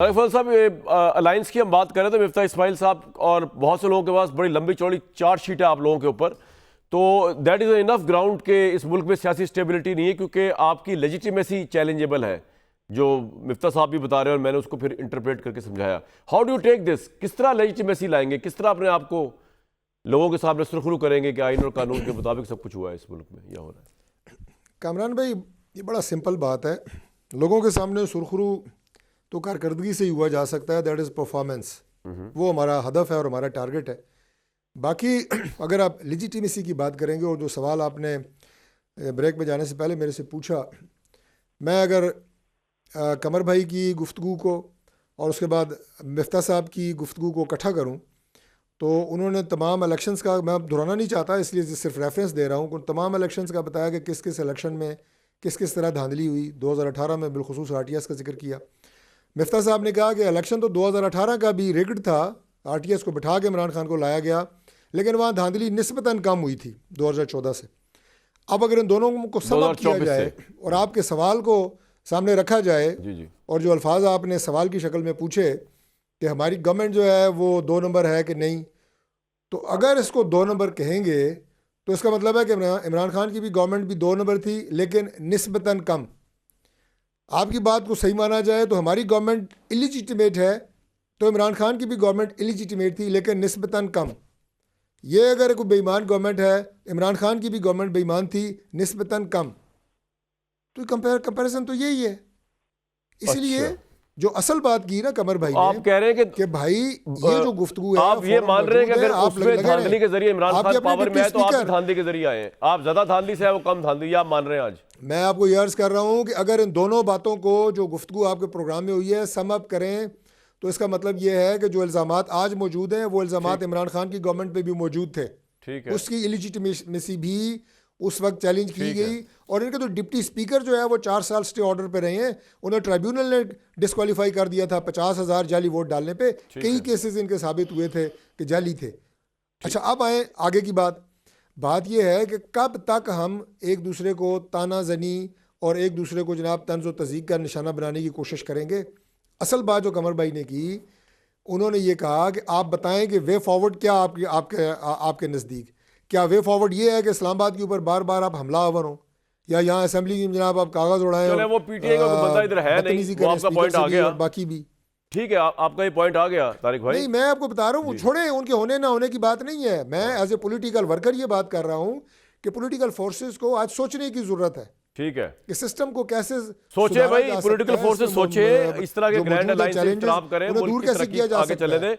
फल साहब, ये अलायंस की हम बात करें तो मिफ्ता इस्माइल साहब और बहुत से लोगों के पास बड़ी लंबी चौड़ी चार्ज शीट है आप लोगों के ऊपर, तो दैट इज इनफ ग्राउंड के इस मुल्क में सियासी स्टेबिलिटी नहीं है, क्योंकि आपकी लेजिटिमेसी चैलेंजेबल है, जो मिफ्ता साहब भी बता रहे हैं और मैंने उसको फिर इंटरप्रेट करके समझाया। How do you take this? किस तरह लेजिटिमेसी लाएंगे, किस तरह अपने आप को लोगों के सामने सुरखरू करेंगे कि आइन और कानून के मुताबिक सब कुछ हुआ है इस मुल्क में या हो रहा है? कामरान भाई, ये बड़ा सिंपल बात है। लोगों के सामने सुरखरू तो कारकर्दगी से ही हुआ जा सकता है, दैट इज़ परफॉर्मेंस। वो हमारा हदफ है और हमारा टारगेट है। बाकी अगर आप लेजिटिमेसी की बात करेंगे, और जो सवाल आपने ब्रेक में जाने से पहले मेरे से पूछा, मैं अगर कमर भाई की गुफ्तगू को और उसके बाद मिफ्ता साहब की गुफ्तगू को इकट्ठा करूं, तो उन्होंने तमाम इलेक्शंस का, मैं अब दोहराना नहीं चाहता इसलिए सिर्फ रेफरेंस दे रहा हूं, तमाम इलेक्शंस का बताया कि किस किस इलेक्शन में किस किस तरह धांधली हुई। 2018 में बिलखुसूस आरटीएस का जिक्र किया। मिफ्ता साहब ने कहा कि इलेक्शन तो 2018 का भी रिग्ड था, आरटीएस को बिठा के इमरान खान को लाया गया, लेकिन वहाँ धांधली निस्बतन कम हुई थी 2014 से। अब अगर इन दोनों को समअप किया जाए और आपके सवाल को सामने रखा जाए, जी। और जो अल्फाज आपने सवाल की शक्ल में पूछे कि हमारी गवर्नमेंट जो है वो 2 नंबर है कि नहीं, तो अगर इसको 2 नंबर कहेंगे तो इसका मतलब है कि इमरान खान की भी गवर्नमेंट भी 2 नंबर थी, लेकिन निस्बतन कम। आपकी बात को सही माना जाए तो हमारी गवर्नमेंट इलिजिटिमेट है, तो इमरान खान की भी गवर्नमेंट इलिजिटिमेट थी, लेकिन निस्बतन कम। ये अगर कोई बेईमान गवर्नमेंट है, इमरान खान की भी गवर्नमेंट बेईमान थी, निस्बतन कम, तो कंपैरिजन तो यही है। इसलिए अच्छा। जो असल बात की ना कमर भाई आप कह रहे हैं कि भाई ये जो गुफ्तगू है, आप ये मान रहे हैं कि अगर आप उसमें धांधली के जरिए इमरान खान पावर में है तो आप भी धांधली के जरिए आए हैं, आप ज्यादा धांधली से है वो कम धांधली, आप मान रहे हैं? आज मैं आपको ये अर्ज कर रहा हूँ कि अगर इन दोनों बातों को, जो गुफ्तगू आपके प्रोग्राम में हुई है, सम अप करें, तो इसका मतलब ये है कि जो इल्ज़ामात आज मौजूद हैं वो इल्ज़ामात इमरान खान की गवर्नमेंट पे भी मौजूद थे। ठीक है। उसकी इलिजिटिमेसी भी उस वक्त चैलेंज की गई, और इनके तो डिप्टी स्पीकर जो है वो 4 साल स्टे ऑर्डर पे रहे हैं। उन्हें ट्राइब्यूनल ने डिस्क्वालीफाई कर दिया था 50,000 जाली वोट डालने पे। कई केसेस इनके साबित हुए थे कि जाली थे। अच्छा, अब आए आगे की बात यह है कि कब तक हम एक दूसरे को ताना जनी और एक दूसरे को जनाब तंज व तज़ीक का निशाना बनाने की कोशिश करेंगे। असल बात जो कमर भाई ने की, उन्होंने ये कहा कि आप बताएं कि वे फॉरवर्ड क्या आपके नज़दीक, क्या वे फॉरवर्ड ये है कि इस्लामाबाद के ऊपर बार बार आप हमला आवर हो, या यहाँ असेंबली की जनाब आप कागज़ उड़ाएं? वो पीटीआई का कोई बंदा इधर है नहीं, वो आपका पॉइंट आ गया, बाकी भी ठीक है, आपका ये पॉइंट आ गया तारिक भाई। नहीं, मैं आपको बता रहा हूँ, छोड़े उनके होने ना होने की बात नहीं है। मैं एज ए पॉलिटिकल वर्कर ये बात कर रहा हूँ कि पॉलिटिकल फोर्सेस को आज सोचने की जरूरत है। ठीक है, कि सिस्टम को कैसे सोचे भाई, पॉलिटिकल फोर्सेस सोचे, इस तरह के ग्रैंड अलायंस खराब करें, मुल्क की तरक्की आगे चले दे।